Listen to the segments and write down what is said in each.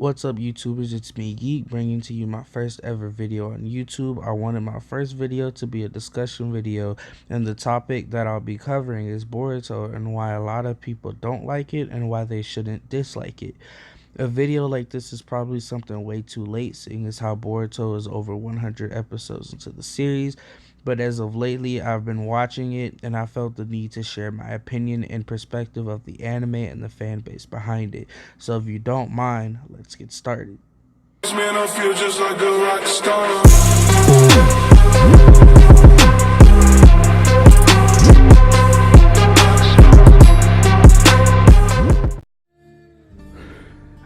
What's up, YouTubers? It's me, Geek, bringing to you my first ever video on YouTube. I wanted my first video to be a discussion video, and the topic that I'll be covering is Boruto and why a lot of people don't like it and why they shouldn't dislike it. A video like this is probably something way too late, seeing as how Boruto is over 100 episodes into the series, but as of lately I've been watching it and I felt the need to share my opinion and perspective of the anime and the fan base behind it. So if you don't mind, let's get started. Man, I feel just like a rock star.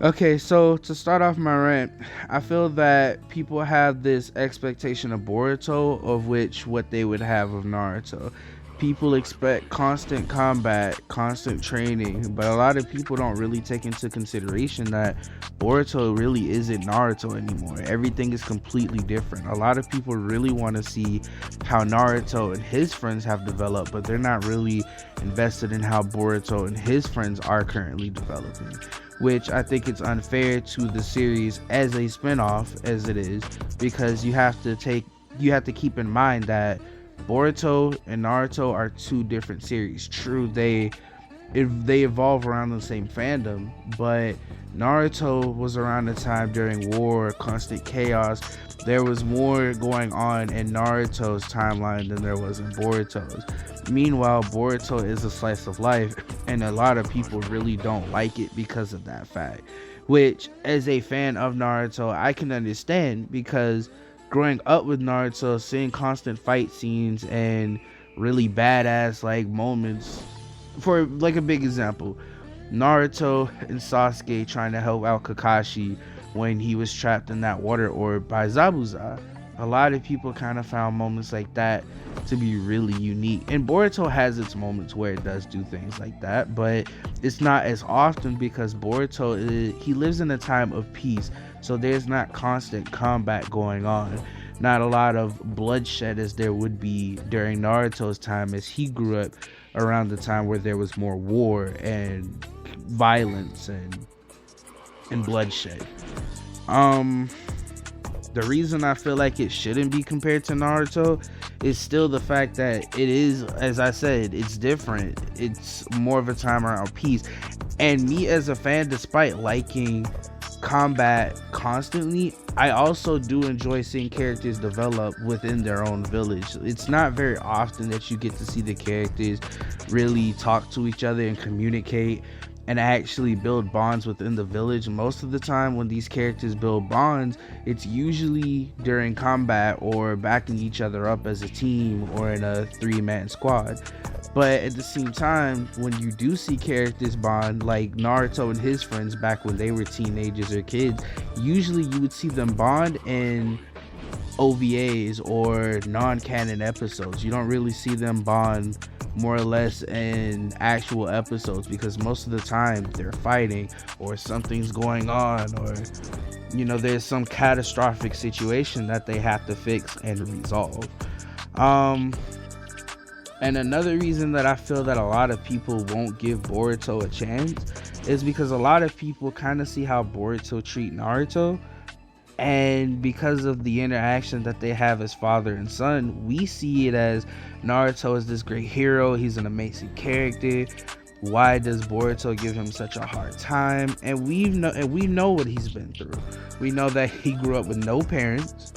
Okay, so to start off my rant, I feel that people have this expectation of Boruto of which what they would have of Naruto. People expect constant combat, constant training, but a lot of people don't really take into consideration that Boruto really isn't Naruto anymore. Everything is completely different. A lot of people really want to see how Naruto and his friends have developed, but they're not really invested in how Boruto and his friends are currently developing, which I think it's unfair to the series as a spin-off as it is, because you have to keep in mind that Boruto and Naruto are two different series. True, they evolve around the same fandom, but Naruto was around the time during war, constant chaos. There was more going on in Naruto's timeline than there was in Boruto's. Meanwhile, Boruto is a slice of life, and a lot of people really don't like it because of that fact, which as a fan of Naruto I can understand, because growing up with Naruto, seeing constant fight scenes and really badass like moments, for like a big example, Naruto and Sasuke trying to help out Kakashi when he was trapped in that water orb by Zabuza. A lot of people kind of found moments like that to be really unique, and Boruto has its moments where it does do things like that, but it's not as often because he lives in a time of peace, so there's not constant combat going on, not a lot of bloodshed as there would be during Naruto's time, as he grew up around the time where there was more war and violence and bloodshed. The reason I feel like it shouldn't be compared to Naruto is still the fact that it is, as I said, it's different. It's more of a time around peace. And me as a fan, despite liking combat constantly, I also do enjoy seeing characters develop within their own village. It's not very often that you get to see the characters really talk to each other and communicate and actually build bonds within the village. Most of the time when these characters build bonds, it's usually during combat or backing each other up as a team or in a three-man squad. But at the same time, when you do see characters bond, like Naruto and his friends back when they were teenagers or kids, usually you would see them bond in OVAs or non-canon episodes. You don't really see them bond more or less in actual episodes, because most of the time they're fighting or something's going on, or there's some catastrophic situation that they have to fix and resolve. And another reason that I feel that a lot of people won't give Boruto a chance is because a lot of people kind of see how Boruto treat Naruto, and because of the interaction that they have as father and son, we see it as Naruto is this great hero, he's an amazing character. Why does Boruto give him such a hard time? And we know what he's been through. We know that he grew up with no parents.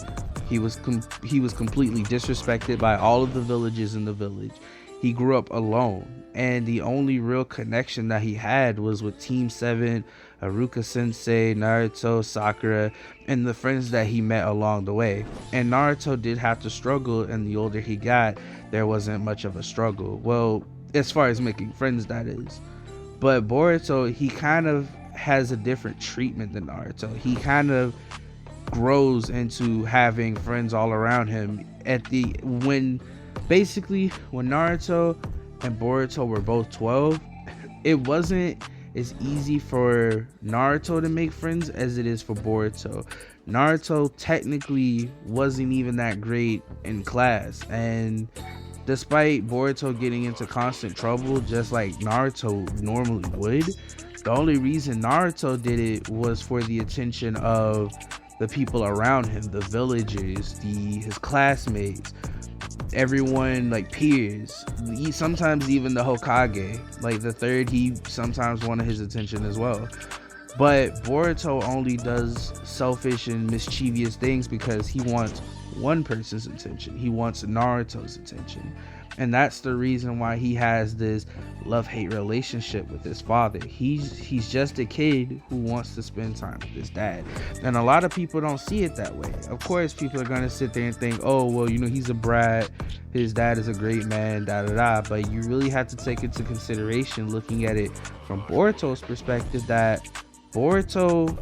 He was completely disrespected by all of the villagers in the village. He grew up alone, and the only real connection that he had was with Team 7, Haruka Sensei, Naruto, Sakura, and the friends that he met along the way. And Naruto did have to struggle, and the older he got, there wasn't much of a struggle. Well, as far as making friends, that is. But Boruto, he kind of has a different treatment than Naruto. He kind of grows into having friends all around him when Naruto and Boruto were both 12, it wasn't as easy for Naruto to make friends as it is for Boruto. Naruto technically wasn't even that great in class, and Despite Boruto getting into constant trouble just like Naruto normally would, the only reason Naruto did it was for the attention of the people around him, the villagers, his classmates, everyone, like peers, sometimes even the Hokage, like the third, he sometimes wanted his attention as well. But Boruto only does selfish and mischievous things because he wants one person's attention. He wants Naruto's attention. And that's the reason why he has this love-hate relationship with his father. He's just a kid who wants to spend time with his dad. And a lot of people don't see it that way. Of course, people are going to sit there and think, oh, well, you know, he's a brat. His dad is a great man, da-da-da. But you really have to take into consideration, looking at it from Boruto's perspective, that Boruto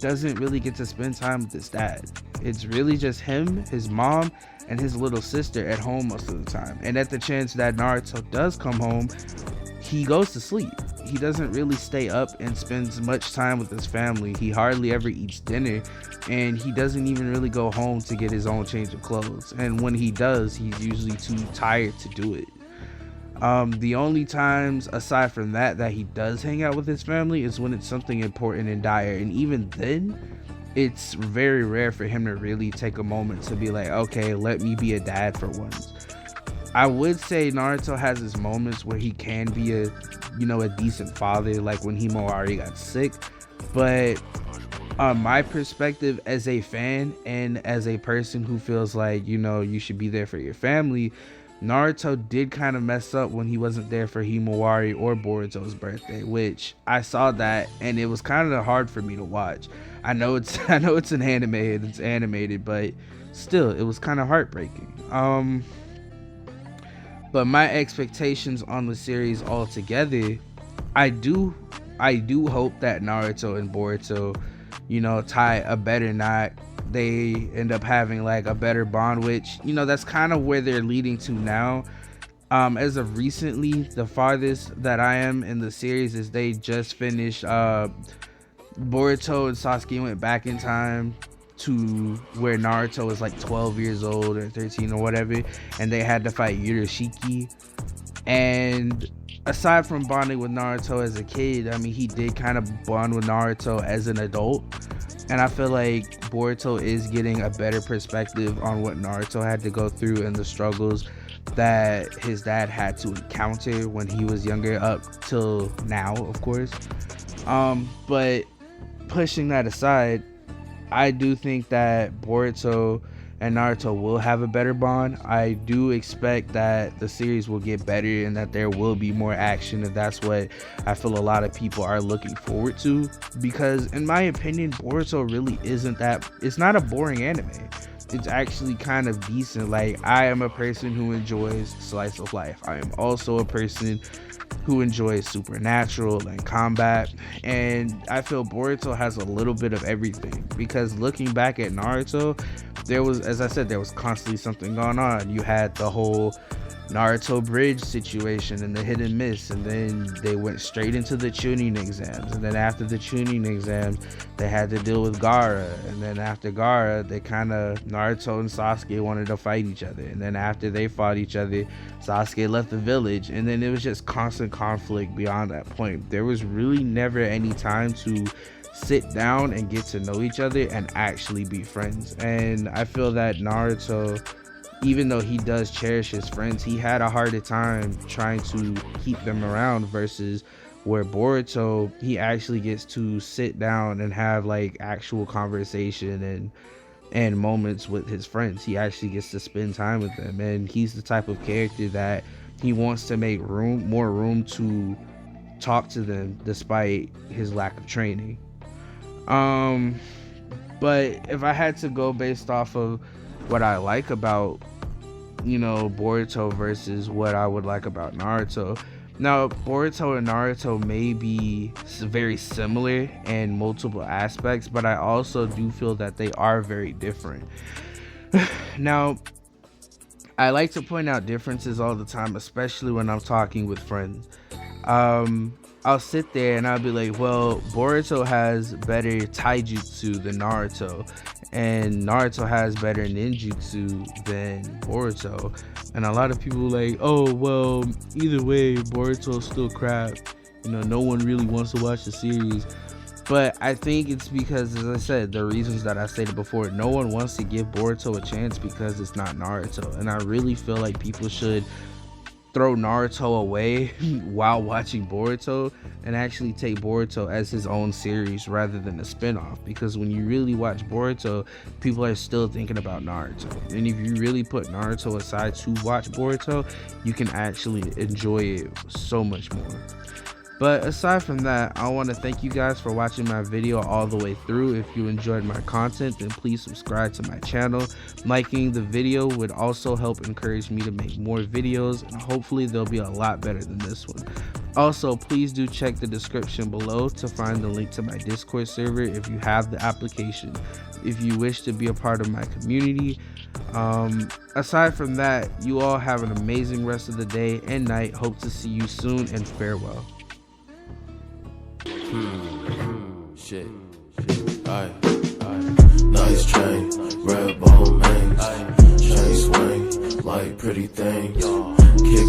doesn't really get to spend time with his dad. It's really just him, his mom, and his little sister at home most of the time. And at the chance that Naruto does come home, he goes to sleep. He doesn't really stay up and spends much time with his family. He hardly ever eats dinner, and he doesn't even really go home to get his own change of clothes. And when he does, he's usually too tired to do it. The only times aside from that he does hang out with his family is when it's something important and dire, and even then it's very rare for him to really take a moment to be like, okay, let me be a dad for once. I would say Naruto has his moments where he can be a decent father, like when Himawari got sick, but my perspective as a fan and as a person who feels like, you know, you should be there for your family, Naruto did kind of mess up when he wasn't there for Himawari or Boruto's birthday, which I saw that and it was kind of hard for me to watch. I know it's an anime and it's animated, but still, it was kind of heartbreaking. But my expectations on the series altogether, I do hope that Naruto and Boruto, you know, tie a better knot. They end up having like a better bond, which, you know, that's kind of where they're leading to now. As of recently, the farthest that I am in the series is they just finished Boruto and Sasuke went back in time to where Naruto was like 12 years old or 13 or whatever, and they had to fight Urashiki. And aside from bonding with Naruto as a kid, I mean, he did kind of bond with Naruto as an adult, and I feel like Boruto is getting a better perspective on what Naruto had to go through and the struggles that his dad had to encounter when he was younger up till now, of course. But pushing that aside, I do think that Boruto and Naruto will have a better bond. I do expect that the series will get better and that there will be more action, and that's what I feel a lot of people are looking forward to, because in my opinion, Boruto really isn't that, it's not a boring anime. It's actually kind of decent. Like, I am a person who enjoys slice of life. I am also a person who enjoys supernatural and combat, and I feel Boruto has a little bit of everything, because looking back at Naruto, there was, as I said, there was constantly something going on. You had the whole Naruto bridge situation and the hit and miss, and then they went straight into the Chunin exams, and then after the Chunin exams they had to deal with Gaara, and then after Gaara they kind of, Naruto and Sasuke wanted to fight each other, and then after they fought each other, Sasuke left the village, and then it was just constant conflict beyond that point. There was really never any time to sit down and get to know each other and actually be friends. And I feel that Naruto, even though he does cherish his friends, he had a harder time trying to keep them around, versus where Boruto, he actually gets to sit down and have like actual conversation and moments with his friends. He actually gets to spend time with them, and he's the type of character that he wants to make more room to talk to them despite his lack of training. But if I had to go based off of what I like about, you know, Boruto versus what I would like about Naruto, now Boruto and Naruto may be very similar in multiple aspects, but I also do feel that they are very different. Now, I like to point out differences all the time, especially when I'm talking with friends. I'll sit there and I'll be like, well, Boruto has better taijutsu than Naruto, and Naruto has better ninjutsu than Boruto. And a lot of people like, oh well, either way, Boruto's still crap. You know, no one really wants to watch the series. But I think it's because, as I said, the reasons that I stated before, no one wants to give Boruto a chance because it's not Naruto. And I really feel like people should throw Naruto away while watching Boruto and actually take Boruto as his own series rather than a spin-off, because when you really watch Boruto, people are still thinking about Naruto, and if you really put Naruto aside to watch Boruto, you can actually enjoy it so much more. But aside from that, I want to thank you guys for watching my video all the way through. If you enjoyed my content, then please subscribe to my channel. Liking the video would also help encourage me to make more videos, and hopefully they'll be a lot better than this one. Also, please do check the description below to find the link to my Discord server if you have the application, if you wish to be a part of my community. Aside from that, you all have an amazing rest of the day and night. Hope to see you soon, and farewell. Shit. Nice chain, red bone mains, chain swing like pretty things. Kick